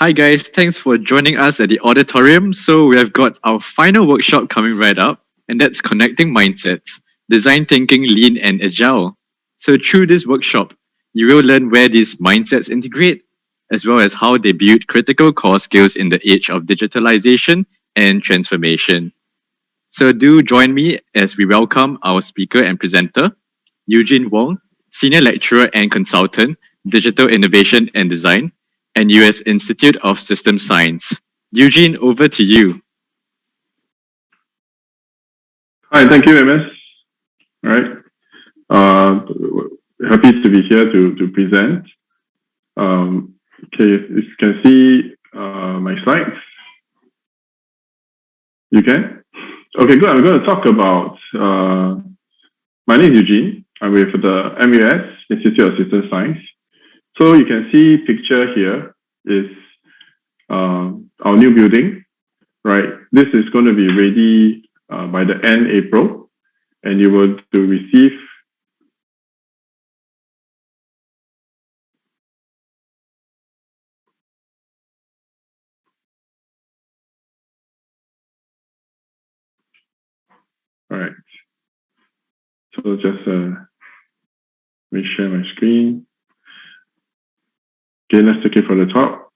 Hi guys, thanks for joining us at the auditorium. So we have got our final workshop coming right up, and that's connecting mindsets, design thinking, lean and agile. So through this workshop, you will learn where these mindsets integrate, as well as how they build critical core skills in the age of digitalization and transformation. So do join me as we welcome our speaker and presenter, Eugene Wong, Senior Lecturer and Consultant, Digital Innovation and Design, and US Institute of System Science. Eugene, over to you. Hi, thank you, MS. All right. Happy to be here to present. Okay, if you can see my slides. You can? Okay, good. I'm going to talk about, my name is Eugene. I'm with the NUS Institute of System Science. So you can see picture here is our new building, right? This is going to be ready by the end April, and you will receive all right. So just let me share my screen. Okay, let's take it from the top.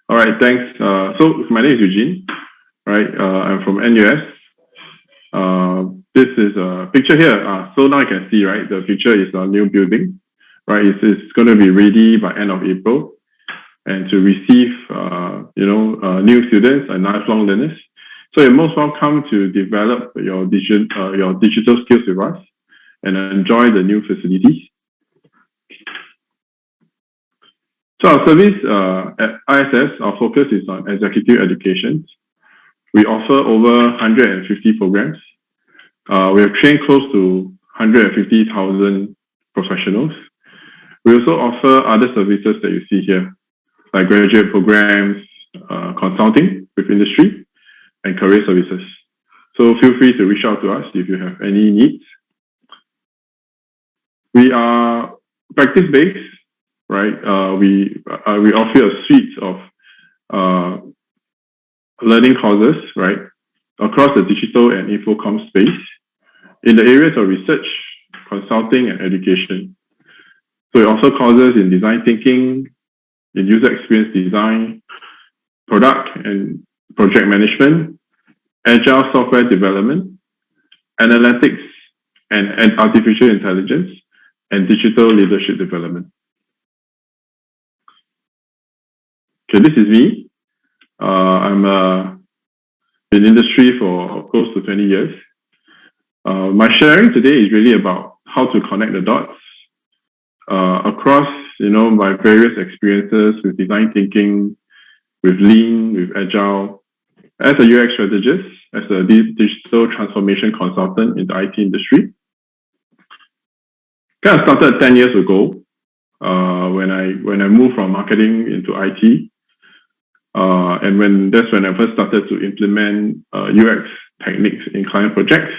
All right, thanks. So my name is Eugene, right? I'm from NUS. This is a picture here. So now you can see, right? The picture is our new building, right? It's going to be ready by end of April, and to receive, new students and lifelong learners. So you're most welcome to develop your digital skills with us and enjoy the new facilities. So our service at ISS, our focus is on executive education. We offer over 150 programs. We have trained close to 150,000 professionals. We also offer other services that you see here, like graduate programs, consulting with industry, and career services. So feel free to reach out to us if you have any needs. We are practice-based, right? We offer a suite of learning courses, right, across the digital and infocom space in the areas of research, consulting, and education. So we offer courses in design thinking, in user experience design, product and project management, agile software development, analytics and artificial intelligence, and digital leadership development. Okay, this is me. I'm in industry for close to 20 years. My sharing today is really about how to connect the dots across, my various experiences with design thinking, with lean, with agile, as a UX strategist, as a digital transformation consultant in the IT industry. Kind of started 10 years ago when I moved from marketing into IT. And that's when I first started to implement UX techniques in client projects.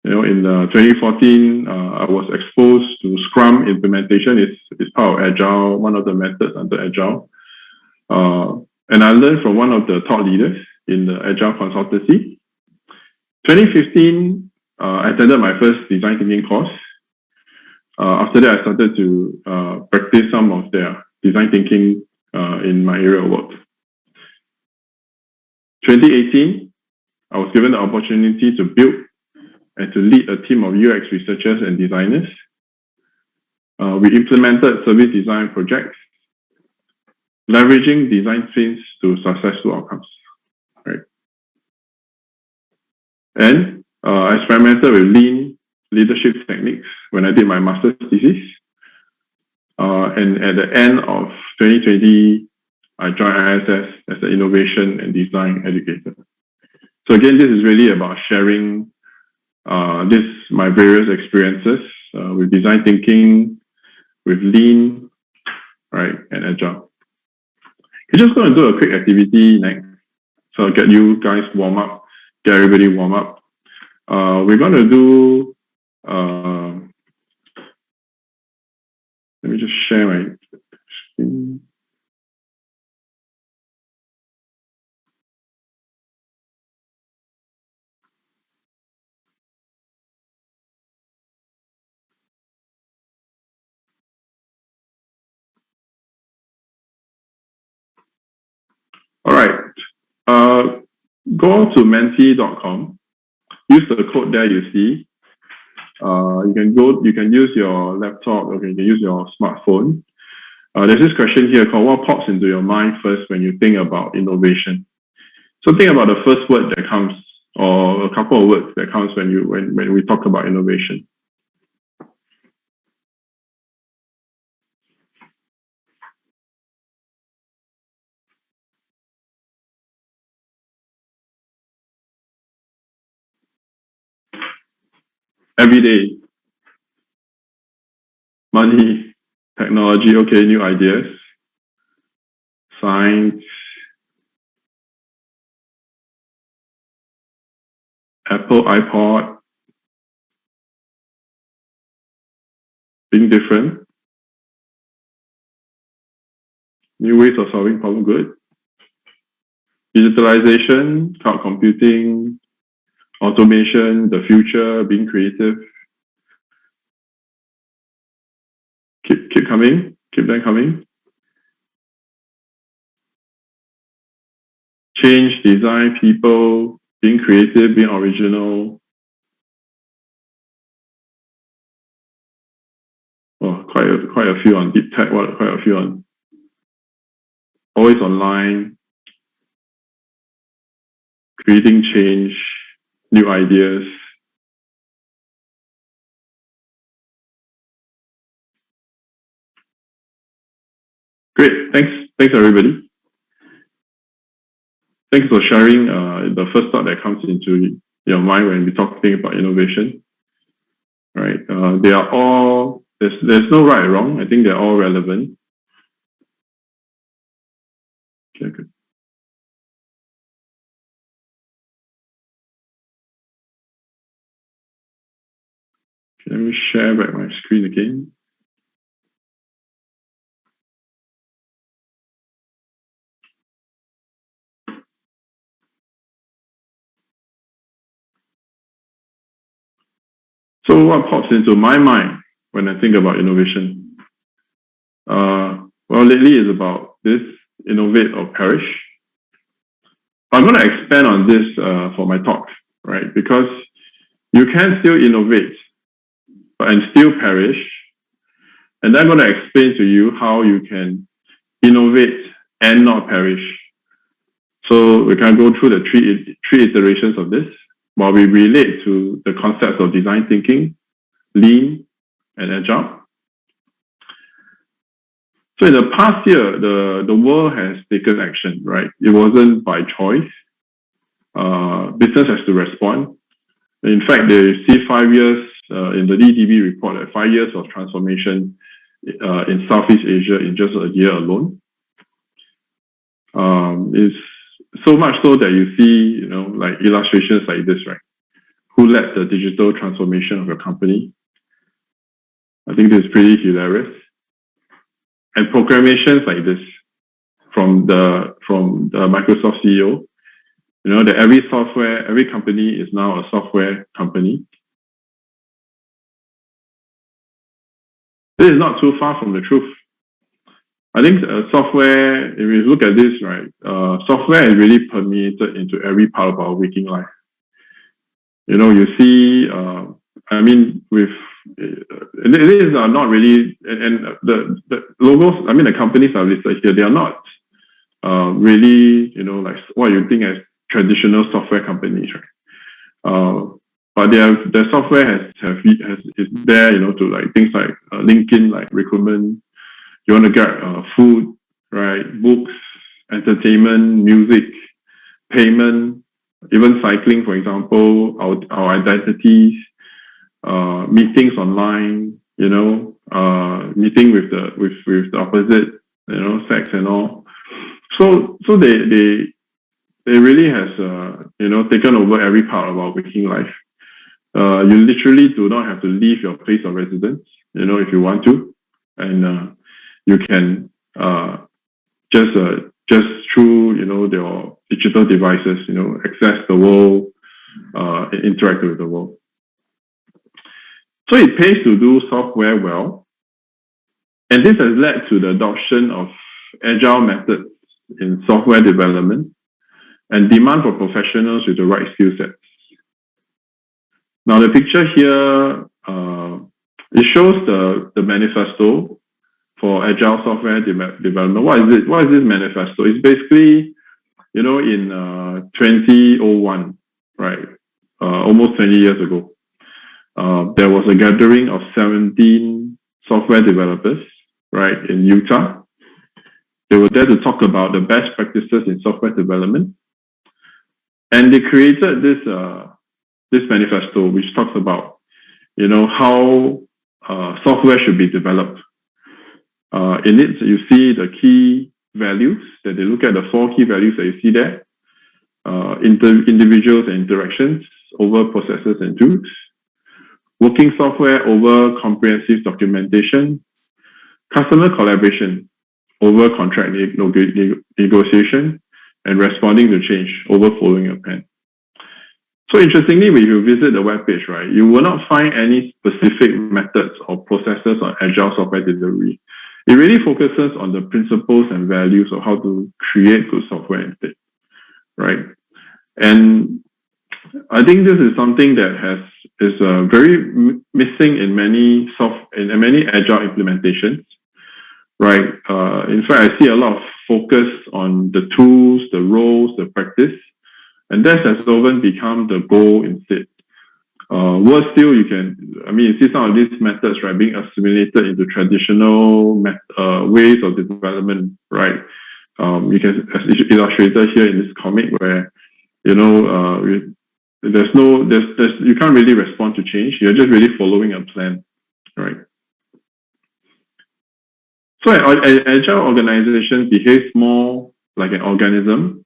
In 2014, I was exposed to Scrum implementation. It's part of Agile, one of the methods under Agile. And I learned from one of the thought leaders in the Agile consultancy. 2015, I attended my first design thinking course. After that, I started to practice some of their design thinking in my area of work. 2018, I was given the opportunity to build and to lead a team of UX researchers and designers. We implemented service design projects, leveraging design themes to successful outcomes. Right? And I experimented with lean leadership techniques when I did my master's thesis. And at the end of 2020, I joined ISS as an innovation and design educator. So again, this is really about sharing my various experiences with design thinking, with lean, right, and agile. We're just going to do a quick activity next. So I'll get you guys warm up, get everybody warm up. We're going to do, let me just share my screen. All right. Go to menti.com. Use the code there you see. You can use your laptop, or you can use your smartphone. There's this question here called what pops into your mind first when you think about innovation. So think about the first word that comes, or a couple of words that comes when we talk about innovation. Every day. Money, technology, okay, new ideas, science, Apple, iPod, being different, new ways of solving problem good, digitalisation, cloud computing, automation, the future, being creative. Keep coming, keep them coming. Change, design, people, being creative, being original. Oh, quite a few on deep tech, quite a few on always online, creating change, new ideas. Great, thanks everybody. Thanks for sharing the first thought that comes into your mind when we talking about innovation. Right? They are all there's no right or wrong. I think they're all relevant. Okay, good. Okay, let me share back my screen again. So what pops into my mind when I think about innovation? Well, lately is about this innovate or perish. I'm going to expand on this for my talk, right? Because you can still innovate and still perish. And I'm going to explain to you how you can innovate and not perish. So we can go through the three iterations of this while we relate to the concepts of design thinking, lean, and agile. So in the past year, the world has taken action, right? It wasn't by choice. Business has to respond. In fact, they see 5 years in the DTB report that 5 years of transformation in Southeast Asia in just a year alone. Is so much so that you see, like illustrations like this, right? Who led the digital transformation of your company? I think this is pretty hilarious. And proclamations like this from the Microsoft CEO, that every company is now a software company. This is not too far from the truth. I think software, if you look at this, right, software is really permeated into every part of our waking life. You see, it is not really, and the logos, the companies are listed here, they are not really, like what you think as traditional software companies, right? But their software is there, to like things like LinkedIn, like recruitment. You want to get food, right? Books, entertainment, music, payment, even cycling, for example, our identities, meetings online, meeting with the opposite, sex and all. So they really has taken over every part of our waking life. You literally do not have to leave your place of residence, if you want to, and you can just through your digital devices, access the world, interact with the world. So it pays to do software well, and this has led to the adoption of agile methods in software development and demand for professionals with the right skill sets. Now, the picture here, it shows the manifesto for Agile software development. What is it? What is this manifesto? It's basically, in 2001, right? Almost 20 years ago, there was a gathering of 17 software developers, right, in Utah. They were there to talk about the best practices in software development. And they created this manifesto, which talks about, how software should be developed. In it, you see the key values that they look at, the 4 key values that you see there. Individuals and interactions over processes and tools. Working software over comprehensive documentation. Customer collaboration over contract negotiation. And responding to change over following a plan. So interestingly, when you visit the webpage, right, you will not find any specific methods or processes on Agile software delivery. It really focuses on the principles and values of how to create good software instead, right? And I think this is something that is very missing in many Agile implementations, right? In fact, I see a lot of focus on the tools, the roles, the practice, and that has often become the goal instead. Worse still, you see some of these methods, right, being assimilated into traditional ways of development, right? You can, as illustrated here in this comic, where you can't really respond to change. You're just really following a plan, right? So an Agile organization behaves more like an organism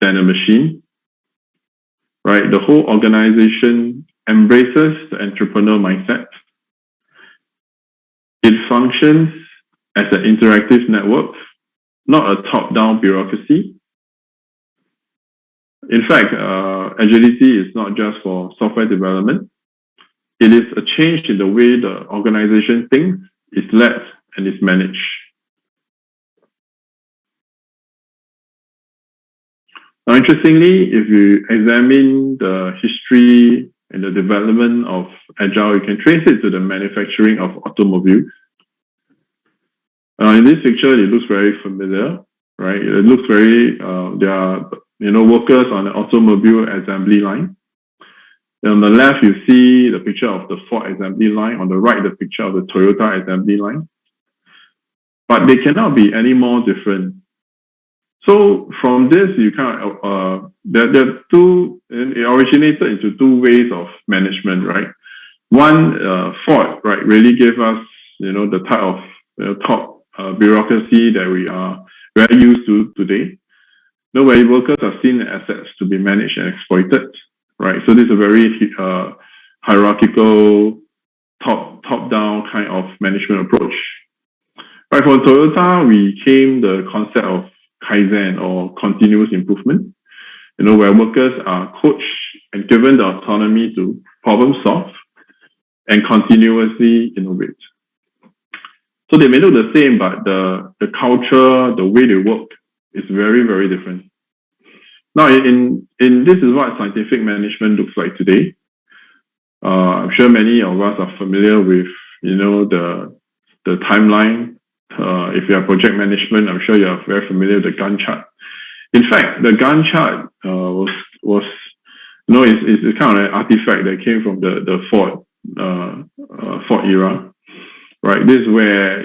than a machine, right? The whole organization embraces the entrepreneur mindset. It functions as an interactive network, not a top-down bureaucracy. In fact, agility is not just for software development. It is a change in the way the organization thinks, is led, and is managed. Now, interestingly, if you examine the history and the development of Agile, you can trace it to the manufacturing of automobiles. In this picture, it looks very familiar, right? It looks very, there are, workers on the automobile assembly line. And on the left, you see the picture of the Ford assembly line. On the right, the picture of the Toyota assembly line. But they cannot be any more different. So from this, you there are two, it originated into 2 ways of management, right? One, Ford, right, really gave us, the type of top bureaucracy that we are very used to today. Where workers are seen as assets to be managed and exploited, right? So this is a very hierarchical, top-down kind of management approach. Right, for Toyota, we came the concept of Kaizen, or continuous improvement, where workers are coached and given the autonomy to problem solve and continuously innovate. So they may look the same, but the culture, the way they work is very, very different. Now, this is what scientific management looks like today. I'm sure many of us are familiar with, the timeline. If you have project management, I'm sure you're very familiar with the Gantt chart. In fact, the Gantt chart was it's kind of an artifact that came from the Ford era, right? This is where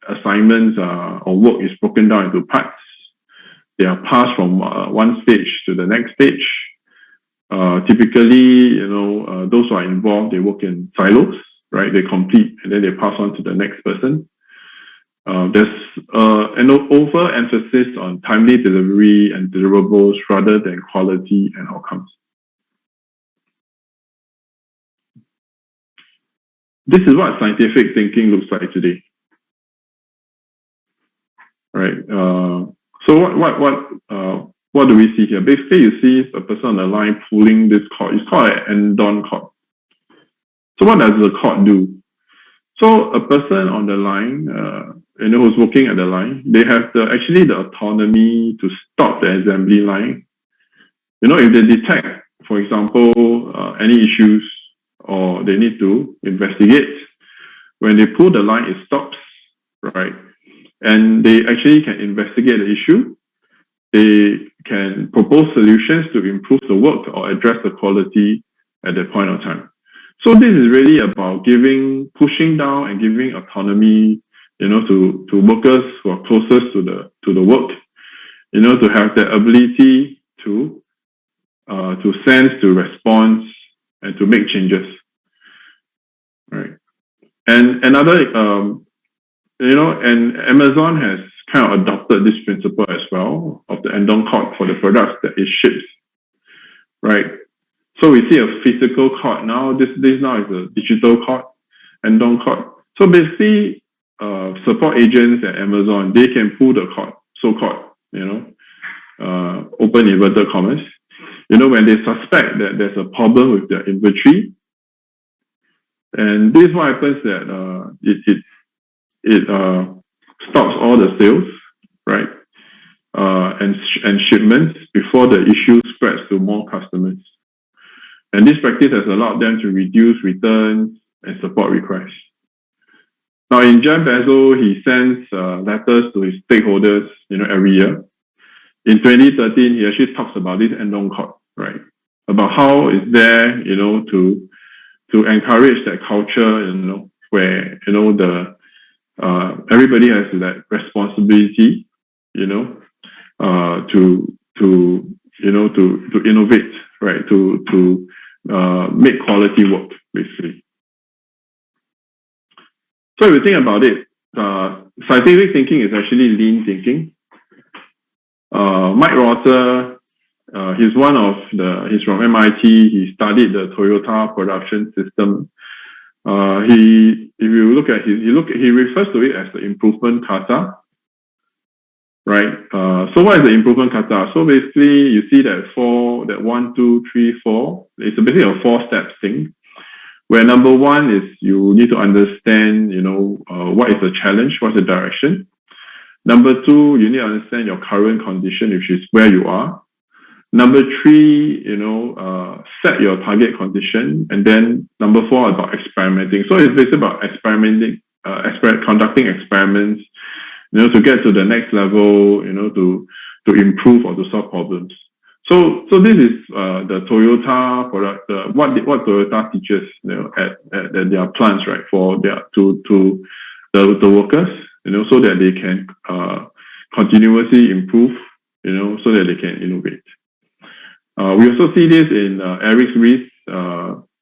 assignments or work is broken down into parts. They are passed from one stage to the next stage. Typically, those who are involved, they work in silos, right? They complete and then they pass on to the next person. There's an overemphasis on timely delivery and deliverables rather than quality and outcomes. This is what scientific thinking looks like today, right? So what do we see here? Basically, you see a person on the line pulling this cord. It's called an end-on cord. So what does the cord do? So a person on the line who's working at the line, they have actually the autonomy to stop the assembly line. If they detect, for example, any issues or they need to investigate, when they pull the line, it stops, right? And they actually can investigate the issue. They can propose solutions to improve the work or address the quality at that point of time. So this is really about pushing down and giving autonomy, to workers who are closest to the work, to have the ability to sense, to respond, and to make changes, right? And another, and Amazon has kind of adopted this principle as well of the end-on code for the products that it ships, right? So we see a physical code now. This now is a digital code, end-on code. So basically, support agents at Amazon, they can pull the code, so-called, open inverted commas, when they suspect that there's a problem with their inventory. And this is what happens that it stops all the sales, right? And shipments before the issue spreads to more customers. And this practice has allowed them to reduce returns and support requests. Now, in Jeff Bezos, he sends letters to his stakeholders, every year. In 2013, he actually talks about this end-on code, right? About how it's there, to encourage that culture, where everybody has that responsibility, to innovate, right? To make quality work, basically. So if you think about it, scientific thinking is actually lean thinking. Mike Rosser, he's from MIT. He studied the Toyota production system. If you look at he refers to it as the improvement kata, right? So what is the improvement kata? So basically, you see that 1, 2, 3, 4. It's basically a 4-step thing. Where number 1 is you need to understand, what is the challenge, what's the direction. Number 2, you need to understand your current condition, which is where you are. Number 3, set your target condition. And then number 4, about experimenting. So it's basically about experimenting, conducting experiments, to get to the next level, to improve or to solve problems. So this is the Toyota product. What Toyota teaches, at their plants, right, for the workers, so that they can continuously improve, so that they can innovate. We also see this in Eric Ries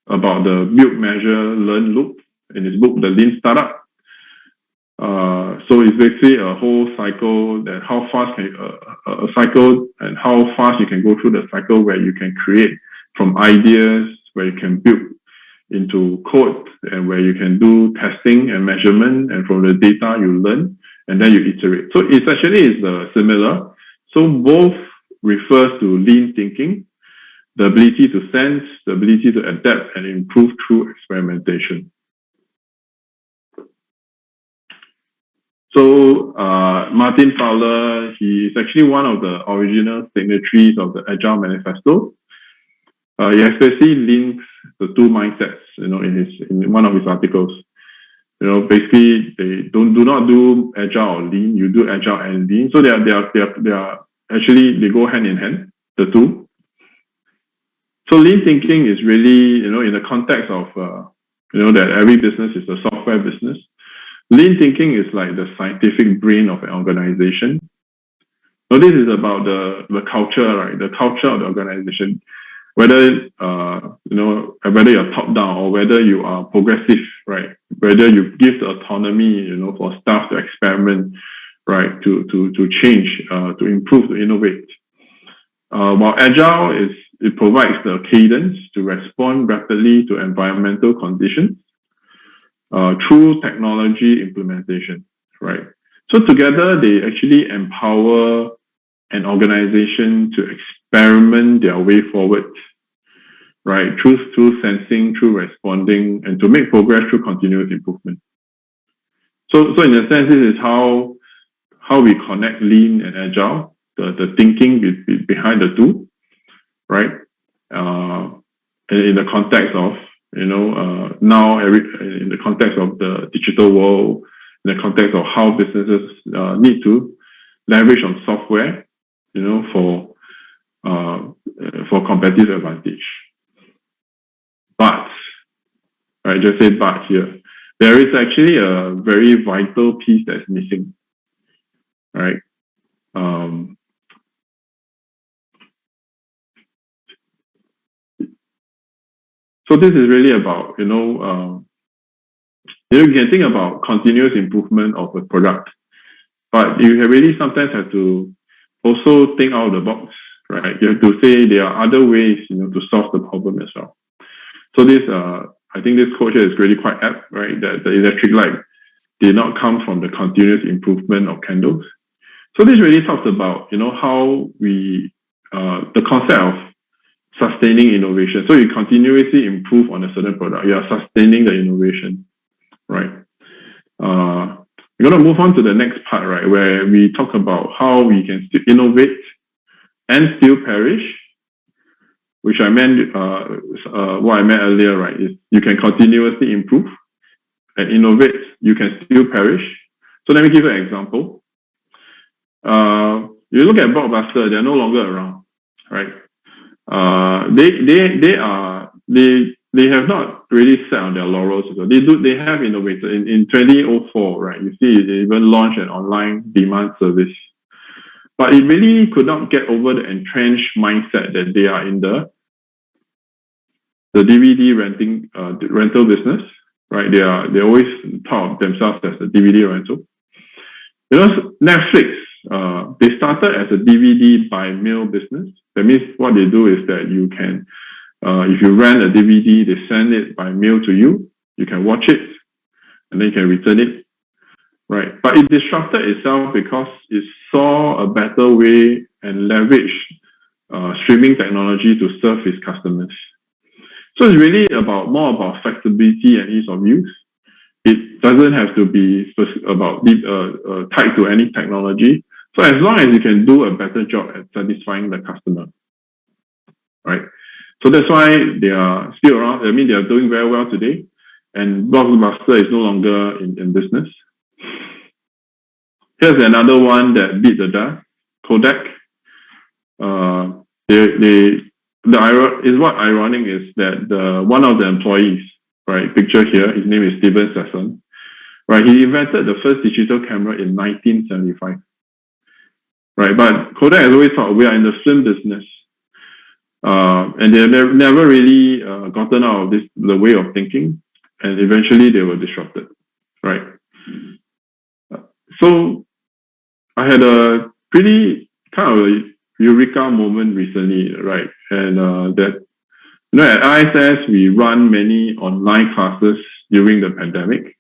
about the build, measure, learn loop in his book, The Lean Startup. So it's basically a whole cycle that how fast you can go through the cycle where you can create from ideas, where you can build into code, and where you can do testing and measurement, and from the data you learn, and then you iterate. So it's actually similar. So both refers to lean thinking, the ability to sense, the ability to adapt and improve through experimentation. So Martin Fowler, he is actually one of the original signatories of the Agile Manifesto. He especially links the two mindsets, in one of his articles. Basically they do not do Agile or Lean. You do Agile and Lean. So they are actually, they go hand in hand, the two. So lean thinking is really, in the context of, that every business is a software business. Lean thinking is like the scientific brain of an organization. So this is about the culture, right? The culture of the organization. Whether whether you're top down or whether you are progressive, right? Whether you give the autonomy, for staff to experiment, right? To change, to improve, to innovate. While Agile it provides the cadence to respond rapidly to environmental conditions through technology implementation, right? So together they actually empower an organization to experiment their way forward, right? Through sensing, through responding, and to make progress through continuous improvement. So in a sense, this is how we connect lean and agile, the thinking behind the two, right? In the context of, now in the context of the digital world, in the context of how businesses need to leverage on software, for competitive advantage. But, right, just say but here. There is actually a very vital piece that's missing, right? So this is really about, you can think about continuous improvement of a product, but you really sometimes have to also think out of the box, right? You have to say there are other ways, to solve the problem as well. So this, I think this quote here is really quite apt, right? That the electric light did not come from the continuous improvement of candles. So this really talks about, how we, the concept of sustaining innovation. So you continuously improve on a certain product. You are sustaining the innovation, right? We're going to move on to the next part, right, where we talk about how we can still innovate and still perish, which I meant, what I meant earlier, right, is you can continuously improve and innovate, you can still perish. So let me give you an example. You look at Blockbuster, they're no longer around, right? They have not really sat on their laurels. They have innovated. In 2004, right? You see, they even launched an online demand service, but it really could not get over the entrenched mindset that they are in the DVD rental business, right? They always thought of themselves as a DVD rental. Netflix, they started as a DVD by mail business. That means what they do is that you can, if you rent a DVD, they send it by mail to you. You can watch it, and then you can return it, right? But it disrupted itself because it saw a better way and leveraged streaming technology to serve its customers. So it's really more about flexibility and ease of use. It doesn't have to be about tied to any technology. So as long as you can do a better job at satisfying the customer, right? So that's why they are still around. I mean, they are doing very well today, and Blockbuster is no longer in business. Here's another one that beat the dust. Kodak. What's ironic is that one of the employees, right, picture here, his name is Steven Sasson, right? He invented the first digital camera in 1975, right? But Kodak has always thought we are in the film business, and they have never really gotten out of the way of thinking, and eventually they were disrupted, right? So I had a pretty kind of a eureka moment recently, right? And that, at ISS, we run many online classes during the pandemic.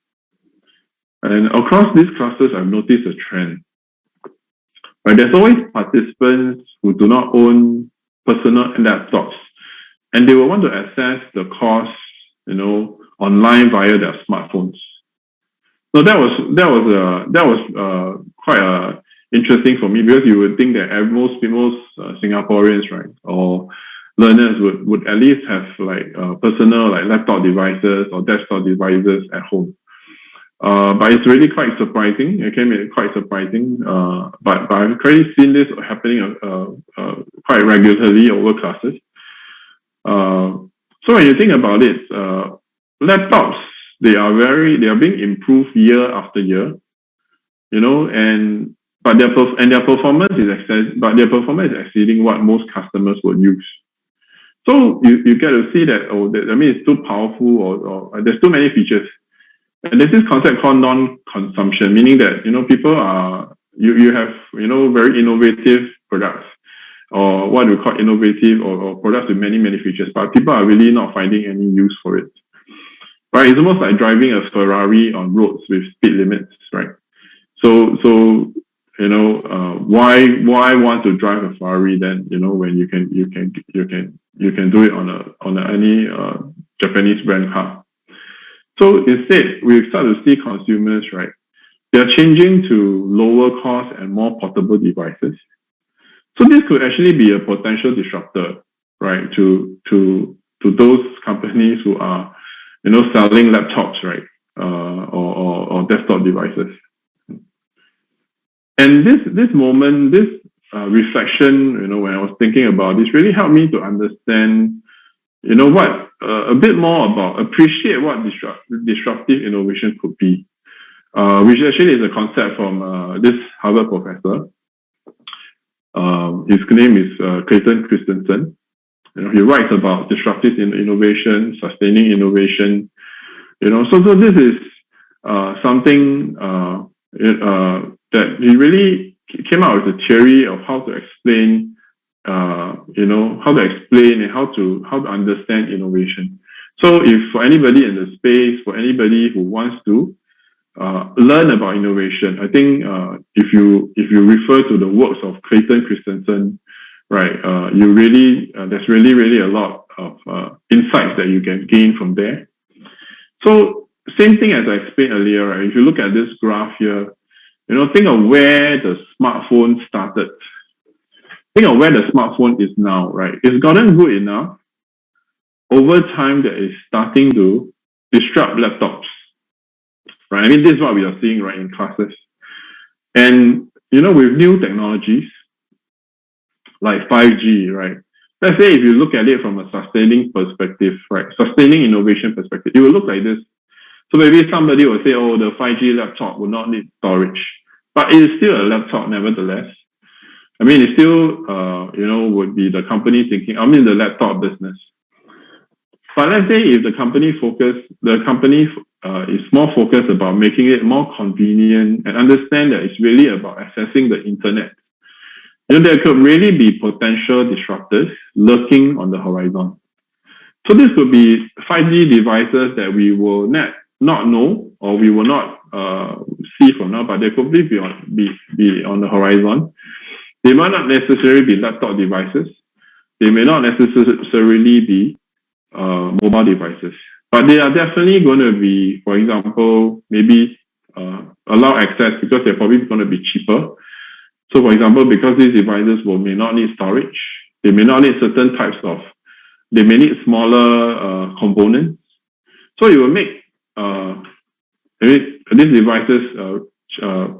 And across these classes, I've noticed a trend. Right? There's always participants who do not own personal laptops, and they will want to access the course, online via their smartphones. So that was quite interesting for me, because you would think that most Singaporeans, right, or learners would at least have personal laptop devices or desktop devices at home. But it's really quite surprising. It came in quite surprising. But I've already seen this happening quite regularly over classes. So when you think about it, laptops, they are being improved year after year, but their performance is exceeding what most customers would use. So you get to see that, it's too powerful, or there's too many features. And there's this concept called non-consumption, meaning that, people are, you have, very innovative products, or what we call innovative or products with many, many features, but people are really not finding any use for it. Right? It's almost like driving a Ferrari on roads with speed limits, right? So why want to drive a Ferrari then, when you can do it on any Japanese brand car. So instead, we start to see consumers, right, they are changing to lower cost and more portable devices. So this could actually be a potential disruptor, right, to those companies who are, selling laptops, right, or desktop devices. And this moment, this reflection, when I was thinking about this, really helped me to understand, a bit more about, appreciate what disruptive innovation could be, which actually is a concept from this Harvard professor. His name is Clayton Christensen. He writes about disruptive innovation, sustaining innovation. So this is something that he really came out with a theory of how to explain, how to explain and how to understand innovation. So if for anybody in the space, for anybody who wants to learn about innovation, I think if you refer to the works of Clayton Christensen, right, you really there's really a lot of insights that you can gain from there. So same thing as I explained earlier, right? If you look at this graph here, think of where the smartphone started. Think of where the smartphone is now, right? It's gotten good enough over time that it's starting to disrupt laptops, right? I mean, this is what we are seeing, right, in classes. And, with new technologies like 5G, right? Let's say if you look at it from a sustaining perspective, right? Sustaining innovation perspective, it will look like this. So maybe somebody will say, oh, the 5G laptop will not need storage, but it is still a laptop nevertheless. I mean, it still, would be the company thinking, the laptop business. But let's say if the company is more focused about making it more convenient and understand that it's really about accessing the internet, there could really be potential disruptors lurking on the horizon. So this could be 5G devices that we will not know or we will not see from now, but they could be on the horizon. They might not necessarily be laptop devices. They may not necessarily be mobile devices, but they are definitely going to be, for example, maybe allow access because they're probably going to be cheaper. So, for example, because these devices may not need storage, they may not need certain types of, they may need smaller components. So it will make these devices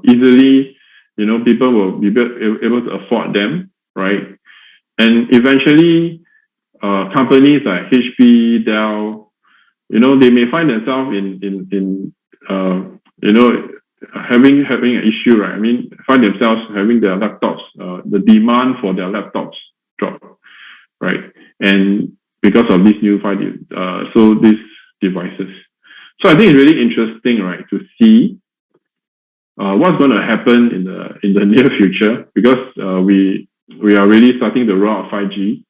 easily, people will be able to afford them, right? And eventually, companies like HP, Dell, they may find themselves in having an issue, right? I mean, find themselves having their laptops, the demand for their laptops drop, right? And because of these new 5G, so these devices. So I think it's really interesting, right, to see what's going to happen in the near future, because we are really starting to roll out 5G.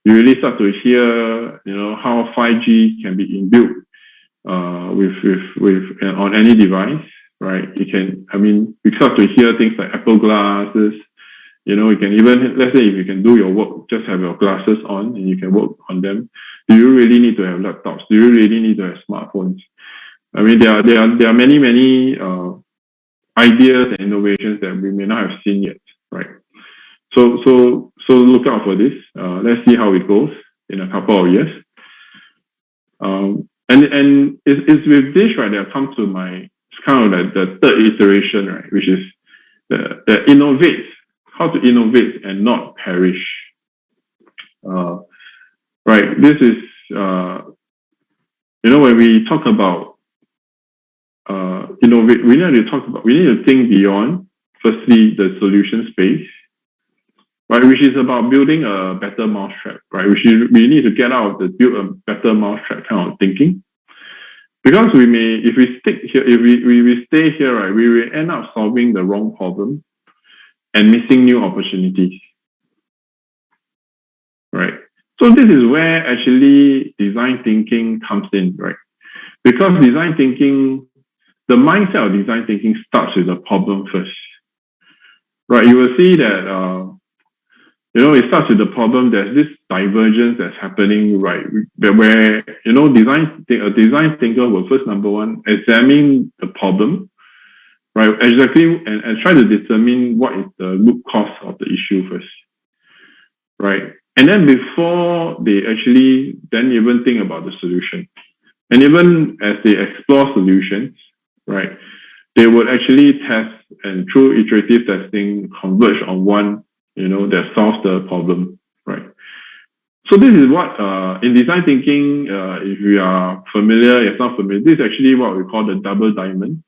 You really start to hear, how 5G can be inbuilt with on any device, right? We start to hear things like Apple glasses. You can even, let's say if you can do your work, just have your glasses on and you can work on them. Do you really need to have laptops? Do you really need to have smartphones? I mean, there are many ideas and innovations that we may not have seen yet, right? So look out for this. Let's see how it goes in a couple of years. And it's with this, right, that I come to it's kind of like the third iteration, right, which is the innovate, how to innovate and not perish. Right, this is, when we talk about innovate, we need to think beyond, firstly, the solution space, right, which is about building a better mousetrap, right, we need to get out of the build a better mousetrap kind of thinking. Because if we stay here, right, we will end up solving the wrong problem and missing new opportunities, right? So this is where actually design thinking comes in, right? Because design thinking, the mindset of design thinking starts with the problem first, right? You will see that, it starts with the problem. There's this divergence that's happening, right? Where, a design thinker will first, number one, examine the problem, right? Exactly, and try to determine what is the root cause of the issue first, right? And then before they actually then even think about the solution, and even as they explore solutions, right, they would actually test and through iterative testing converge on one, that solves the problem, right? So this is what in design thinking, if you are familiar, if not familiar, this is actually what we call the double diamond,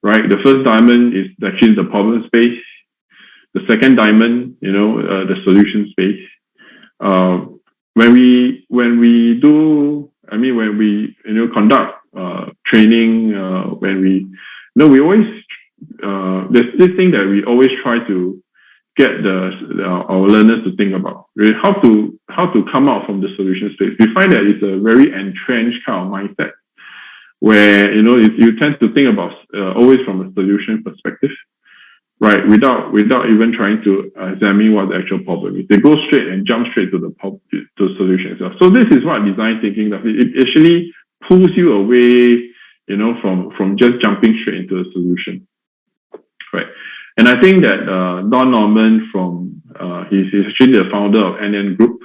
right? The first diamond is actually the problem space. The second diamond, the solution space. When we do, when we conduct training, when we always there's this thing that we always try to get our learners to think about, really, how to come out from the solution space. We find that it's a very entrenched kind of mindset where you tend to think about always from a solution perspective, right? Without even trying to examine what the actual problem is. They go straight and jump straight to the solution itself. So this is what design thinking does. It actually pulls you away, from just jumping straight into a solution, right? And I think that Don Norman he's actually the founder of NN Group.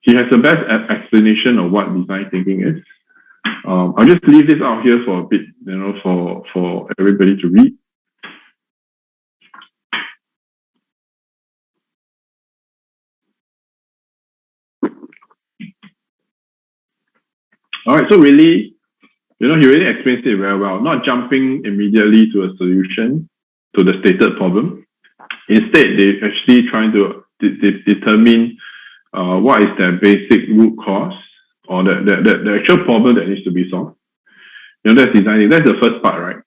He has the best explanation of what design thinking is. I'll just leave this out here for a bit, for everybody to read. All right, so really, he really explains it very well, not jumping immediately to a solution to the stated problem. Instead, they actually trying to determine what is their basic root cause or the actual problem that needs to be solved. That's designing. That's the first part, right?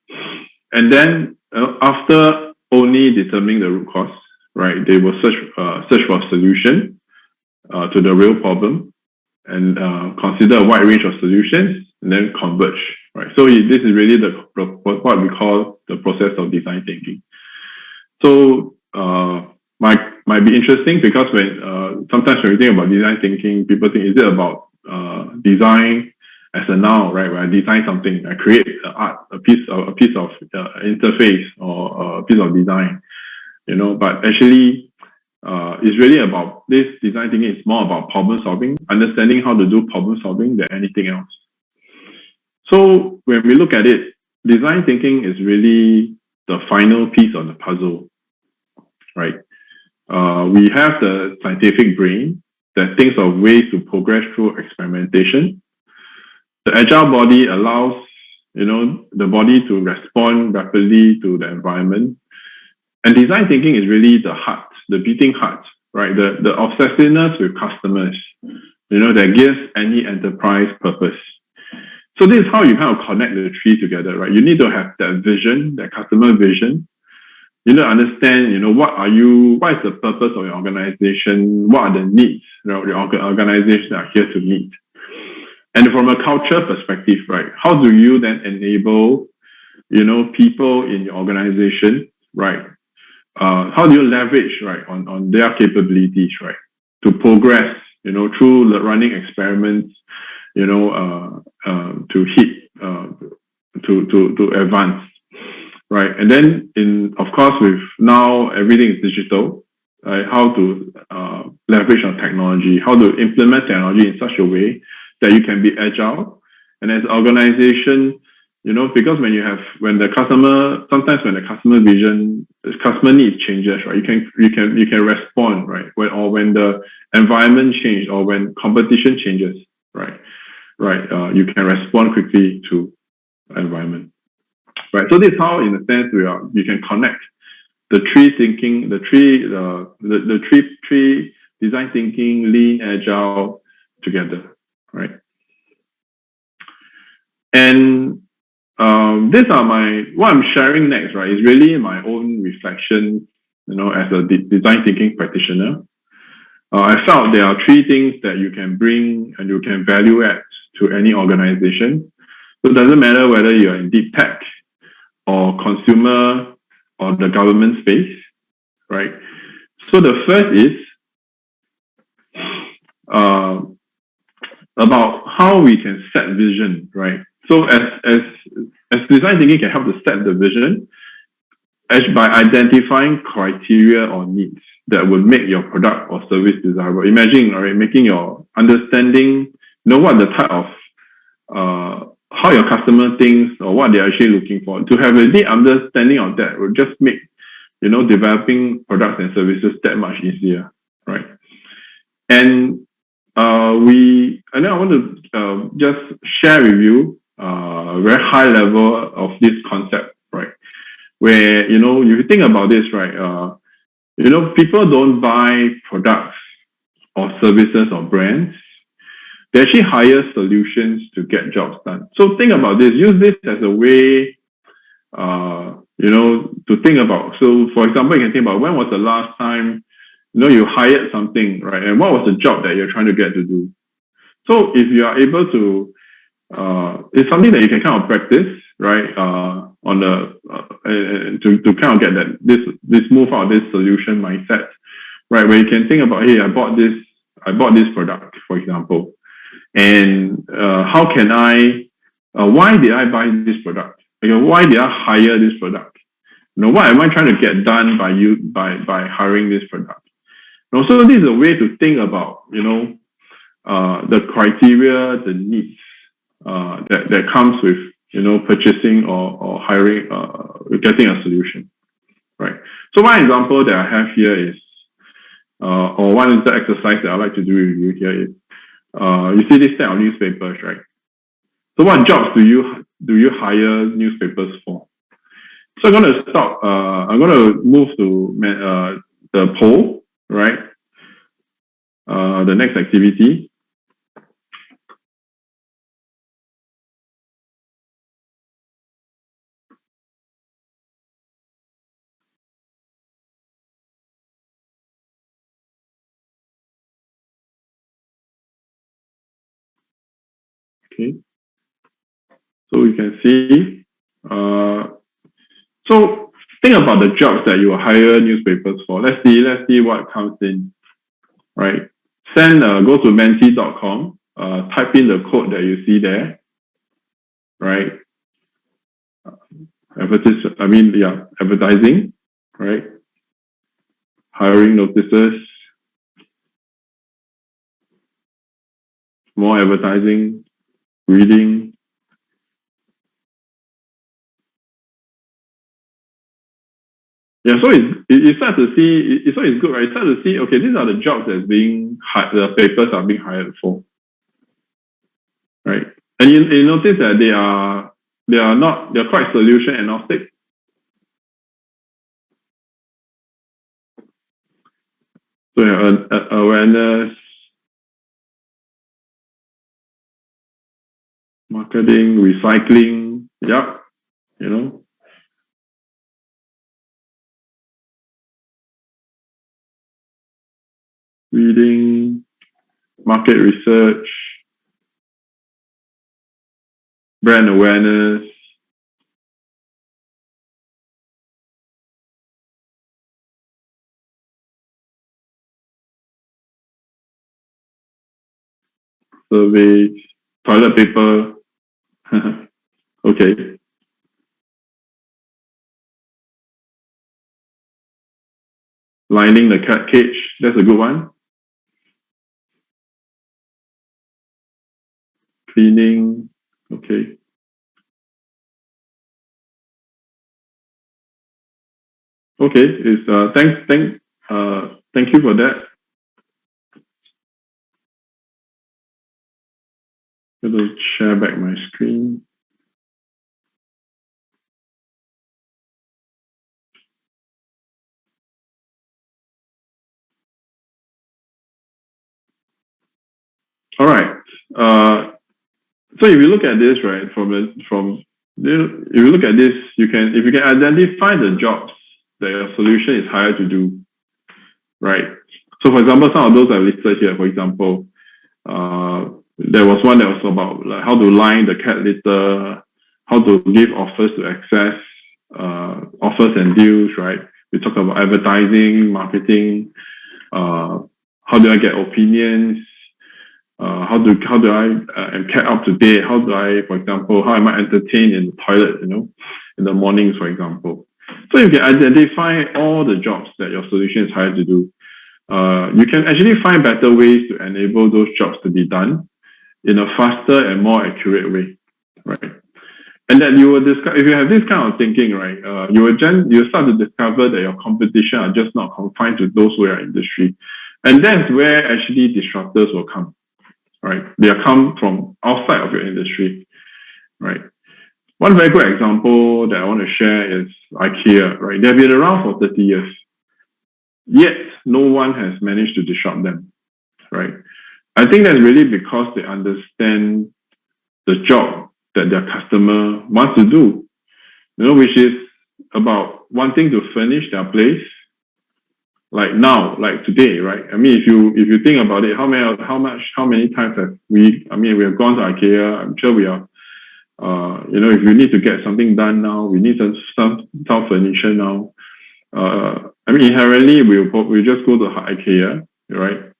And then after only determining the root cause, right, they will search for a solution to the real problem and consider a wide range of solutions and then converge, right? So this is really what we call the process of design thinking. So might be interesting because when sometimes when we think about design thinking, people think, is it about design as a noun, right? When I design something, I create art, a piece of interface or a piece of design, but actually it's really about this design thinking is more about problem solving, understanding how to do problem solving than anything else. So when we look at it, design thinking is really the final piece of the puzzle, right? We have the scientific brain that thinks of ways to progress through experimentation. The agile body allows, the body to respond rapidly to the environment. And design thinking is really the heart, the beating heart, right? The obsessiveness with customers, that gives any enterprise purpose. So this is how you kind of connect the three together, right? You need to have that vision, that customer vision. You need to understand, what is the purpose of your organization? What are the needs your organization are here to meet? And from a culture perspective, right, how do you then enable, people in your organization, right? How do you leverage, right, on their capabilities, right, to progress, through the running experiments, to hit, to advance, right? And then of course, with now everything is digital, right? How to leverage on technology, how to implement technology in such a way that you can be agile. And as an organization, because when the customer needs changes, right? You can respond, right? When the environment changes or when competition changes, right? You can respond quickly to the environment, right? So this is how, in a sense, you can connect the three design thinking, lean, agile together, right? And these are what I'm sharing next, right, is really my own reflection, as a design thinking practitioner. I felt there are three things that you can bring and you can value add to any organization. So it doesn't matter whether you're in deep tech or consumer or the government space, right? So the first is about how we can set vision, right? So as as design thinking can help to set the vision as by identifying criteria or needs that would make your product or service desirable. Imagine, all right, making your understanding, know what the type of how your customer thinks or what they're actually looking for. To have a deep understanding of that will just make developing products and services that much easier, right? And then I want to just share with you a very high level of this concept, right? Where if you think about this, right? People don't buy products or services or brands. They actually hire solutions to get jobs done. So think about this. Use this as a way, to think about. So, for example, you can think about when was the last time, you hired something, right? And what was the job that you're trying to get to do? So, if you are able to, it's something that you can kind of practice, right? On the to kind of get that this move out of this solution mindset, right? Where you can think about, hey, I bought this product, for example, and how can why did I buy this product? Why did I hire this product? What am I trying to get done by hiring this product? So this is a way to think about the criteria, the needs that comes with purchasing or hiring, getting a solution, right? So one example that I have here is, or one is the exercise that I like to do with you here is, you see this set of newspapers, right? So what jobs do you hire newspapers for? So I'm going to stop. I'm going to move to the poll, right? The next activity. Okay. So you can see. So think about the jobs that you hire newspapers for. Let's see what comes in, right? Go to menti.com, type in the code that you see there, right? Advertising, right? Hiring notices, more advertising, reading. Yeah, so you start to see, so it's good, right? You start to see, okay, these are the jobs that's the papers are being hired for, right? And you notice that they're quite solution agnostic. So awareness, marketing, recycling, yeah, reading, market research, brand awareness, surveys, toilet paper. Okay. Lining the cat cage, that's a good one. Cleaning, okay. Okay, thank you for that. I'm going to share back my screen. All right. So if you look at this, right, if you look at this, if you can identify the jobs that your solution is hired to do, right? So for example, some of those I listed here, for example, there was one that was about like how to line the cat litter, how to give offers to access offers and deals, right? We talk about advertising, marketing, how do I get opinions, How do I am kept up to date? How do I, for example, how am I entertained in the toilet? In the mornings, for example. So you can identify all the jobs that your solution is hired to do. You can actually find better ways to enable those jobs to be done in a faster and more accurate way, right? And then you will discover, if you have this kind of thinking, right, you start to discover that your competition are just not confined to those who are in industry. And that's where actually disruptors will come, right? They come from outside of your industry, right? One very good example that I want to share is IKEA, right? They've been around for 30 years, yet no one has managed to disrupt them, right? I think that's really because they understand the job that their customer wants to do, which is about wanting to furnish their place like now, like today, right? I mean, if you think about it, how many times have we have gone to IKEA. I'm sure we are. If you need to get something done now, we need some furniture now. Inherently, we just go to IKEA, right?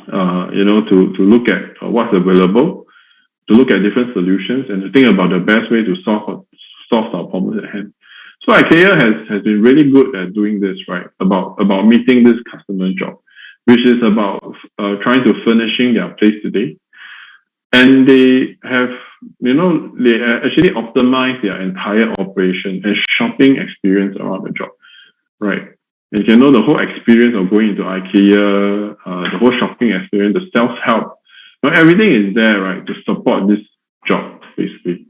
To look at what's available, to look at different solutions, and to think about the best way to solve our problems at hand. So IKEA has been really good at doing this, right? About meeting this customer job, which is about trying to furnishing their place today. And they have, they actually optimize their entire operation and shopping experience around the job, right? And the whole experience of going into IKEA, the whole shopping experience, the self-help, everything is there, right, to support this job, basically.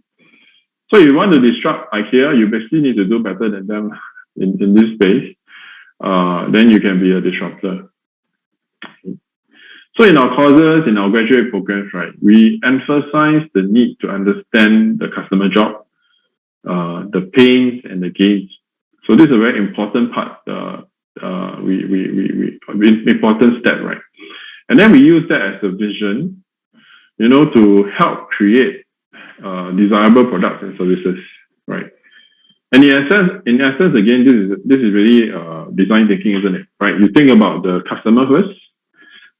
So if you want to disrupt IKEA, you basically need to do better than them in this space. Then you can be a disruptor. So in our courses, in our graduate programs, right, we emphasize the need to understand the customer job, the pains and the gains. So this is a very important part, important step, right? And then we use that as a vision, to help create desirable products and services, right? And in essence, again, this is really design thinking, isn't it? Right? You think about the customer first,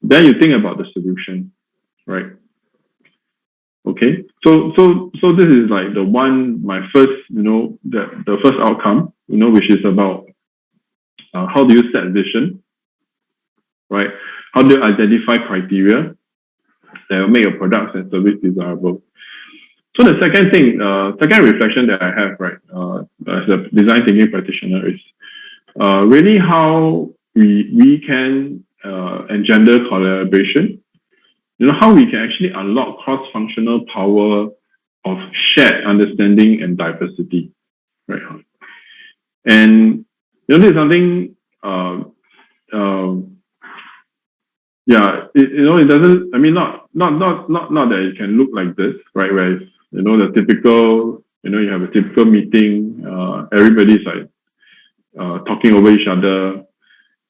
then you think about the solution, right? Okay, so this is like my first, the first outcome, which is about how do you set vision, right? How do you identify criteria that will make your products and service desirable? So the second reflection that I have, right, as a design thinking practitioner is really how we can engender collaboration. How we can actually unlock cross-functional power of shared understanding and diversity, right? And this is something, it doesn't. Not that it can look like this, right? Where the typical, you have a typical meeting, everybody's like talking over each other,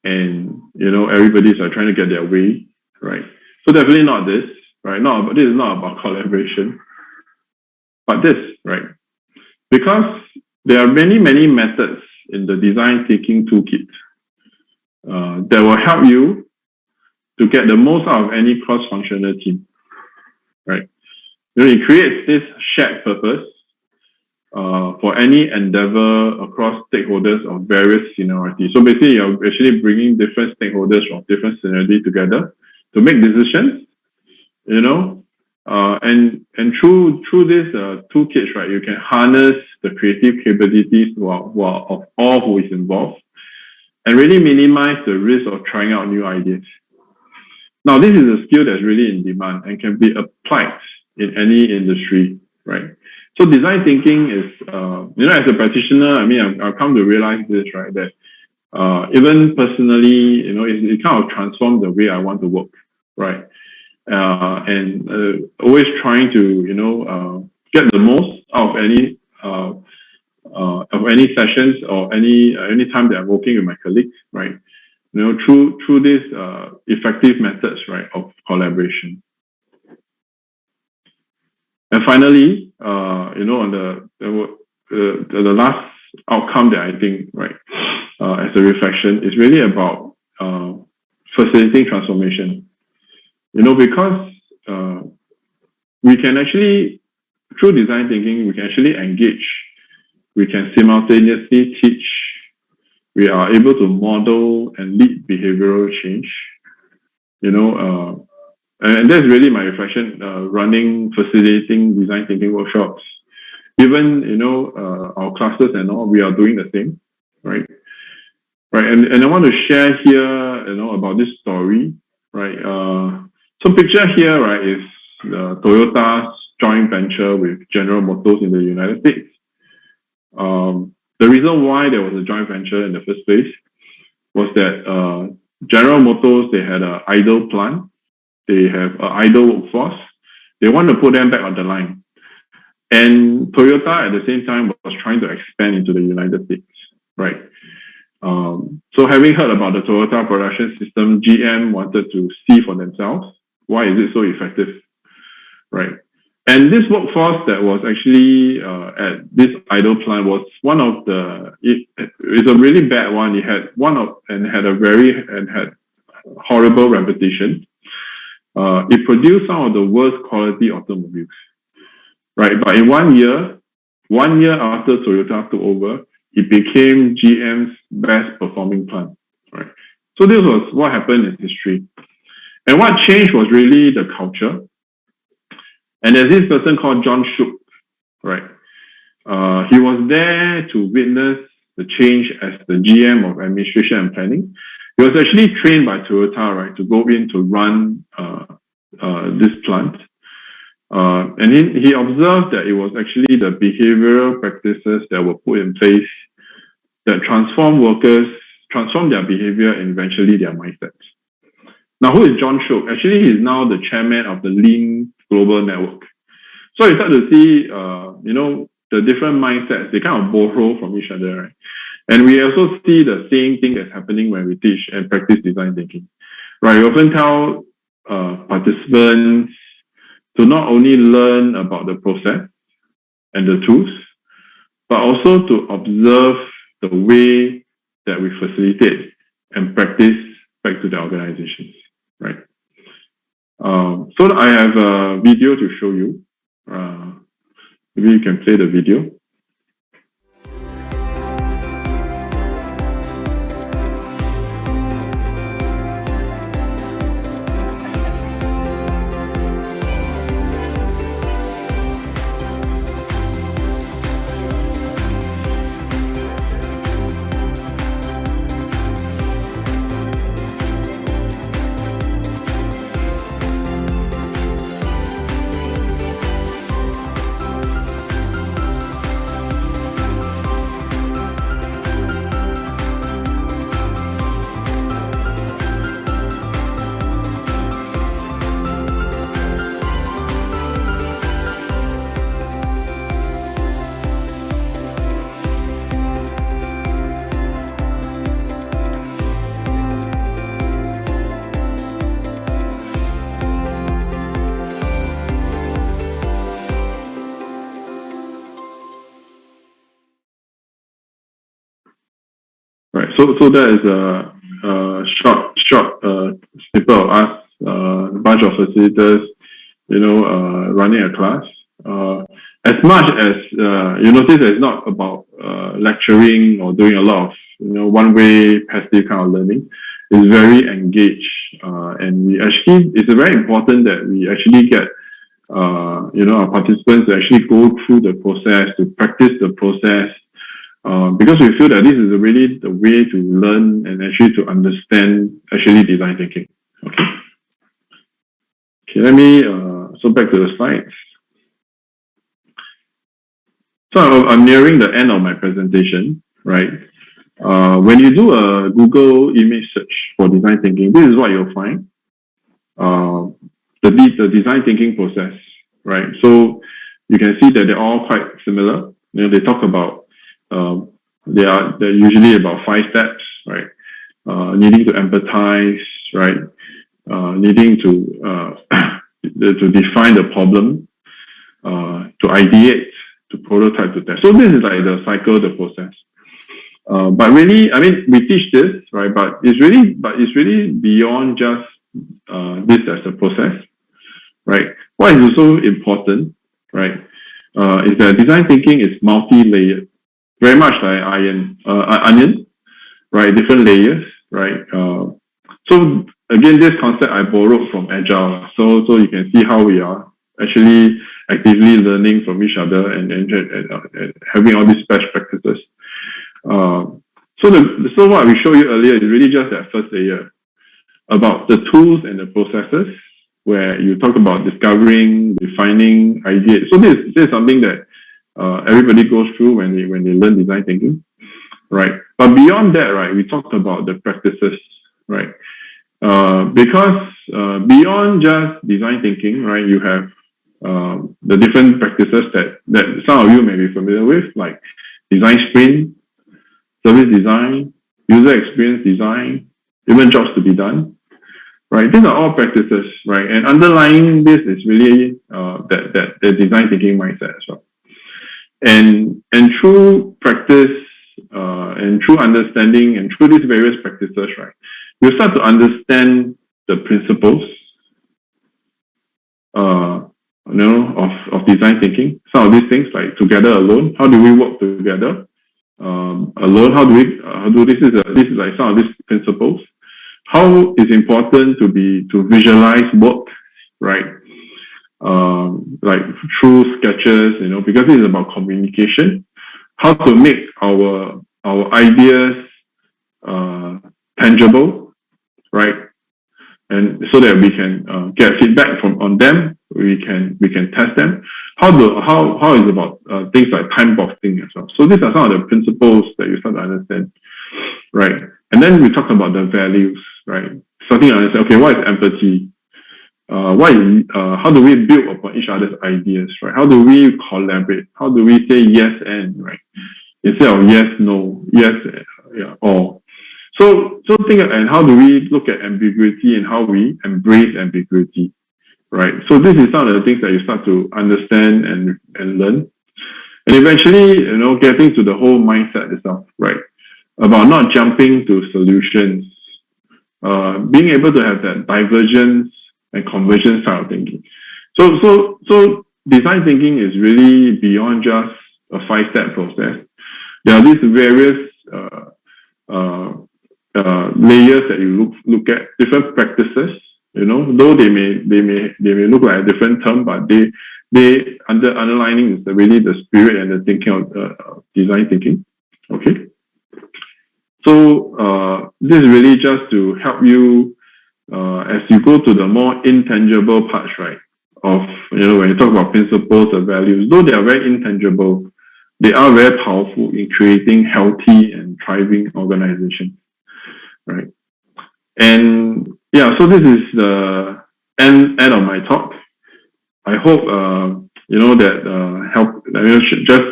and everybody's like trying to get their way, right? So definitely not this, right? This is not about collaboration, but this, right? Because there are many methods in the design thinking toolkit that will help you to get the most out of any cross-functional team, right? It creates this shared purpose for any endeavor across stakeholders of various seniority. So basically, you're actually bringing different stakeholders from different seniority together to make decisions, and through this toolkit, right, you can harness the creative capabilities of all who is involved, and really minimize the risk of trying out new ideas. Now, this is a skill that's really in demand and can be applied in any industry, right? So design thinking is, as a practitioner, I've come to realize this, right, that even personally, it kind of transformed the way I want to work, right? And always trying to, get the most out of any sessions or any time that I'm working with my colleagues, right? Through these effective methods, right, of collaboration. And finally, on the last outcome that I think, right, as a reflection, is really about facilitating transformation. Because we can actually, through design thinking, we can actually engage. We can simultaneously teach. We are able to model and lead behavioral change. And that's really my reflection, facilitating design thinking workshops. Even, our classes and all, we are doing the same, right? Right, and I want to share here, about this story, right? So picture here, right, is Toyota's joint venture with General Motors in the United States. The reason why there was a joint venture in the first place was that General Motors, they had an idle plant. They have an idle workforce. They want to put them back on the line. And Toyota at the same time was trying to expand into the United States, right? So having heard about the Toyota production system, GM wanted to see for themselves, why is it so effective, right? And this workforce that was actually at this idle plant was one of it's a really bad one. It had had horrible reputation. It produced some of the worst quality automobiles, right? But in 1 year after Toyota took over, it became GM's best performing plant, right? So this was what happened in history. And what changed was really the culture. And there's this person called John Shook, right? He was there to witness the change as the GM of administration and planning. He was actually trained by Toyota, right, to go in to run this plant. And he observed that it was actually the behavioral practices that were put in place that transform their behavior and eventually their mindsets. Now, who is John Shook? Actually, he's now the chairman of the Lean Global Network. So you start to see, the different mindsets, they kind of borrow from each other, right? And we also see the same thing that's happening when we teach and practice design thinking, right? We often tell participants to not only learn about the process and the tools, but also to observe the way that we facilitate and practice back to the organizations, right? So I have a video to show you. Maybe you can play the video. Right, so that is a short snippet of us, a bunch of facilitators, running a class. As much as you notice, it's not about lecturing or doing a lot of one-way passive kind of learning. It's very engaged, and it's very important that we actually get our participants to actually go through the process, to practice the process. Because we feel that this is really the way to learn and actually to understand actually design thinking. Okay, let me, so back to the slides. So I'm nearing the end of my presentation, right? When you do a Google image search for design thinking, this is what you'll find. The design thinking process, right? So you can see that they're all quite similar. They talk about they're usually about 5 steps, right? Needing to empathize, right? Needing to define the problem, to ideate, to prototype, to test. So this is like the cycle, the process. But really, I mean, we teach this, right? But it's really beyond just this as a process, right? What is also important, right, is that design thinking is multi-layered, very much like onion, right? Different layers, right? So again, this concept I borrowed from Agile. So you can see how we are actually actively learning from each other and having all these best practices. So what we showed you earlier is really just that first layer about the tools and the processes where you talk about discovering, defining ideas. So this is something that everybody goes through when they learn design thinking, right? But beyond that, right, we talked about the practices, right? Because beyond just design thinking, right, you have the different practices that some of you may be familiar with, like design sprint, service design, user experience design, even jobs to be done, right? These are all practices, right? And underlying this is really the design thinking mindset as well. And through practice and through understanding and through these various practices, right, you start to understand the principles, of design thinking. Some of these things like together, alone. How do we work together? Alone. How do we? This is like some of these principles. How it's important to visualize work, right? Like through sketches, because it is about communication. How to make our ideas tangible, right? And so that we can get feedback on them, we can test them. How is about things like time boxing as well. So these are some of the principles that you start to understand, right? And then we talk about the values, right? Starting to understand, okay, what is empathy? How do we build upon each other's ideas, right? How do we collaborate? How do we say yes and, right? Instead of yes, no, yes, yeah, or. So think, and how do we look at ambiguity and how we embrace ambiguity, right? So this is some of the things that you start to understand and learn. And eventually, getting to the whole mindset itself, right? About not jumping to solutions, being able to have that divergence and convergence style of thinking. So design thinking is really beyond just a 5-step process. There are these various layers that you look at, different practices, though they may look like a different term, but they underlining is really the spirit and the thinking of design thinking. Okay. So this is really just to help you as you go to the more intangible parts, right? Of when you talk about principles or values, though they are very intangible, they are very powerful in creating healthy and thriving organizations. Right. And yeah, so this is the end of my talk. I hope that help just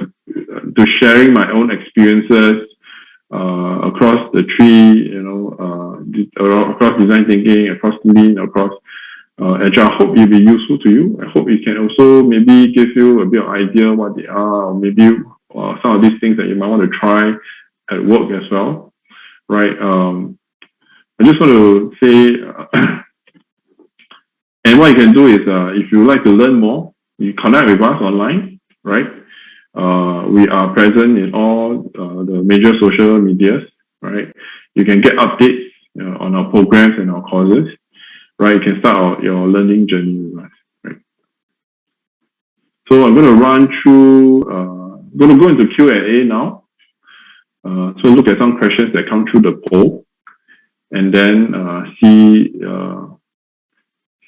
to sharing my own experiences across the three, across design thinking, across lean, across Agile. I hope it will be useful to you. I hope it can also maybe give you a bit of idea what they are, or maybe some of these things that you might want to try at work as well, right? I just want to say, and what you can do is, if you would like to learn more, you connect with us online, right? We are present in all the major social medias, right? You can get updates on our programs and our courses, right? You can start your learning journey with us, right? So I'm going to run through, going to go into Q&A now. So look at some questions that come through the poll, and then see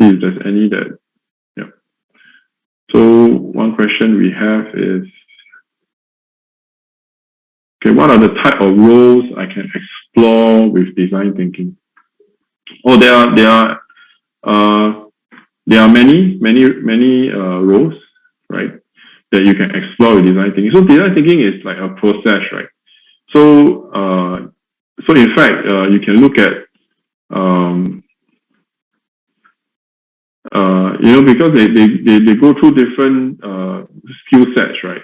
if there's any that, yeah. So one question we have is, okay, what are the type of roles I can explore with design thinking? Oh, there are many roles, right, that you can explore with design thinking. So design thinking is like a process, right? So in fact, you can look at because they go through different skill sets, right?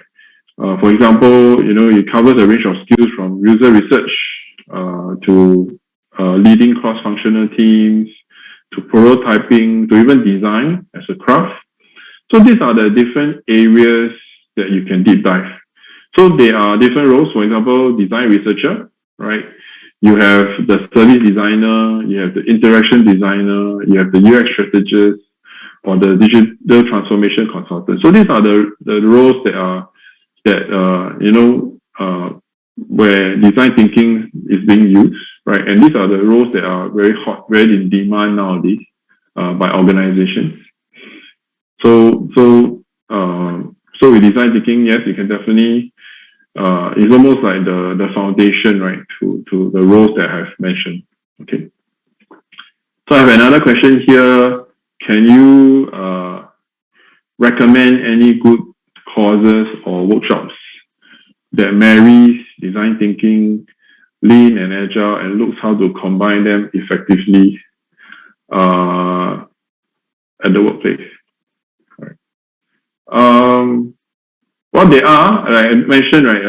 For example, it covers a range of skills from user research to leading cross-functional teams, to prototyping, to even design as a craft. So these are the different areas that you can deep dive. So there are different roles. For example, design researcher, right? You have the service designer, you have the interaction designer, you have the UX strategist, or the digital transformation consultant. So these are the roles where design thinking is being used, right? And these are the roles that are very hot, very in demand nowadays by organizations. So with design thinking, yes, you can definitely. It's almost like the foundation, right, to the roles that I've mentioned. Okay. So I have another question here. Can you recommend any good courses or workshops that marries design thinking, lean and agile, and looks how to combine them effectively at the workplace? All right. Well, they are, like I mentioned, right,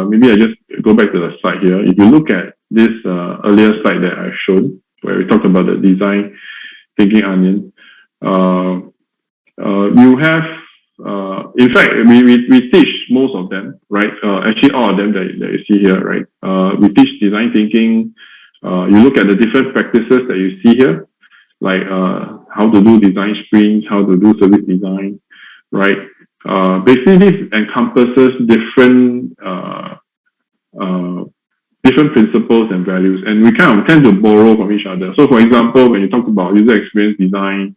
maybe I just go back to the slide here. If you look at this earlier slide that I've shown, where we talked about the design thinking onion, you have, in fact, we teach most of them, right? Actually, all of them that you see here, right? We teach design thinking. You look at the different practices that you see here, like how to do design sprints, how to do service design, right? Basically, this encompasses different principles and values, and we kind of tend to borrow from each other. So, for example, when you talk about user experience design,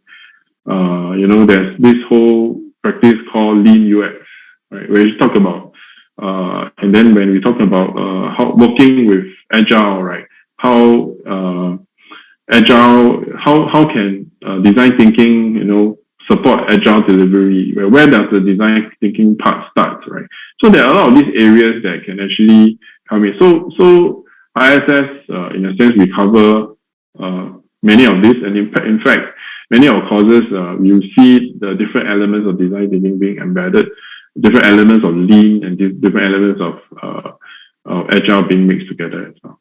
there's this whole practice called Lean UX, right? Where you talk about, and then when we talk about how working with Agile, right? How Agile, how can design thinking, support Agile delivery? Where does the design thinking part start, right? So there are a lot of these areas that can actually come in. So ISS, in a sense, we cover many of these, and in fact, many of our courses, you see the different elements of design thinking being embedded, different elements of lean, and different elements of Agile being mixed together as well.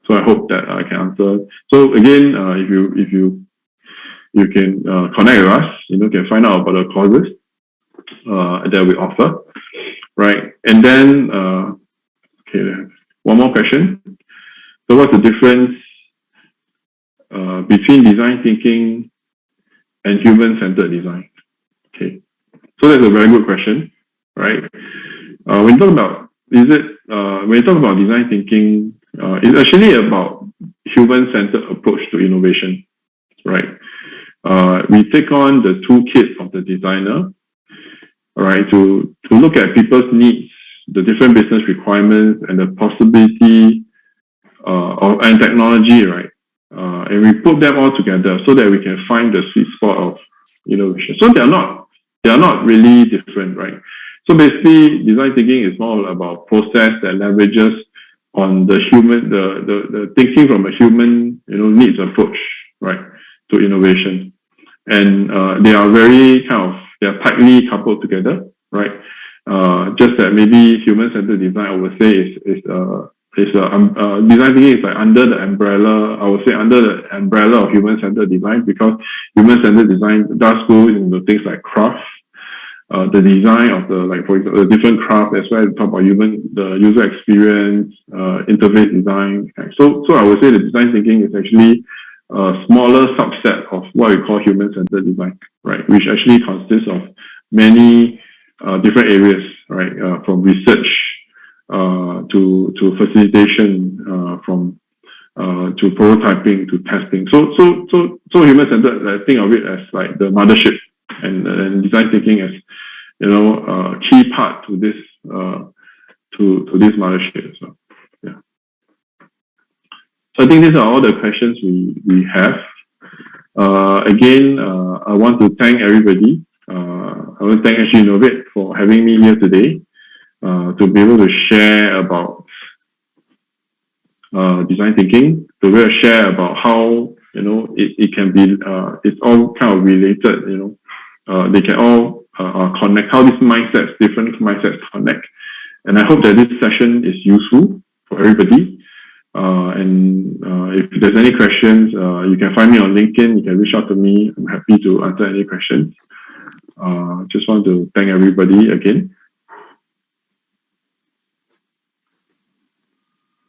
So I hope that I can answer. So again, if you can connect with us, can find out about the courses that we offer, right? And then, okay, one more question. So what's the difference between design thinking and human-centered design? Okay, so that's a very good question, right? When you talk about when you talk about design thinking, it's actually about human-centered approach to innovation, right? We take on the toolkit of the designer, all right, to look at people's needs, the different business requirements, and the possibility and technology, right? And we put them all together so that we can find the sweet spot of innovation. So they are not really different, right? So basically, design thinking is more about process that leverages on the human, the thinking from a human, needs approach, right, to innovation. And they are they are tightly coupled together, right? Just that maybe human-centered design, I would say, is design thinking is like under the umbrella. I would say under the umbrella of human-centered design, because human-centered design does go into things like craft, the design of for example, the different craft, as well as talk about the user experience, interface design. So I would say the design thinking is actually a smaller subset of what we call human-centered design, right? Which actually consists of many different areas, right? From research to facilitation, to prototyping to testing. So human-centered, I think of it as like the mothership, and design thinking as a key part to this this mothership. So yeah. So I think these are all the questions we have. Again, I want to thank everybody. I want to thank actually Innovate for having me here today to be able to share about design thinking, to be able to share about how it can be. It's all kind of related. They can all connect. How these different mindsets connect. And I hope that this session is useful for everybody. If there's any questions, you can find me on LinkedIn. You can reach out to me. I'm happy to answer any questions. Just want to thank everybody again.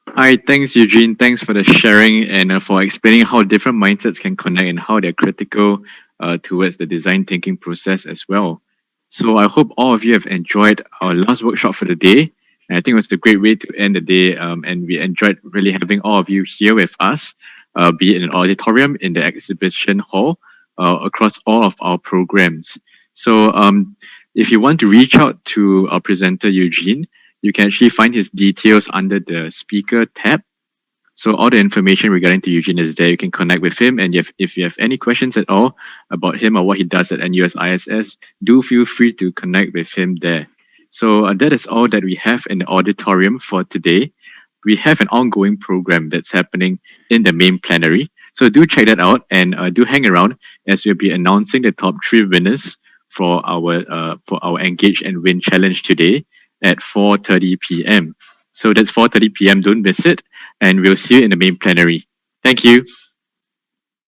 All right, thanks, Eugene. Thanks for the sharing and for explaining how different mindsets can connect and how they're critical towards the design thinking process as well. So I hope all of you have enjoyed our last workshop for the day. And I think it was a great way to end the day. And we enjoyed really having all of you here with us, be it in an auditorium, in the exhibition hall, across all of our programs. So if you want to reach out to our presenter, Eugene, you can actually find his details under the speaker tab. So all the information regarding to Eugene is there. You can connect with him, and if you have any questions at all about him or what he does at NUS-ISS, do feel free to connect with him there. So that is all that we have in the auditorium for today. We have an ongoing program that's happening in the main plenary. So do check that out and do hang around as we'll be announcing the top 3 winners for our Engage and Win challenge today at 4:30 p.m. So that's 4:30 p.m. Don't miss it, and we'll see you in the main plenary. Thank you.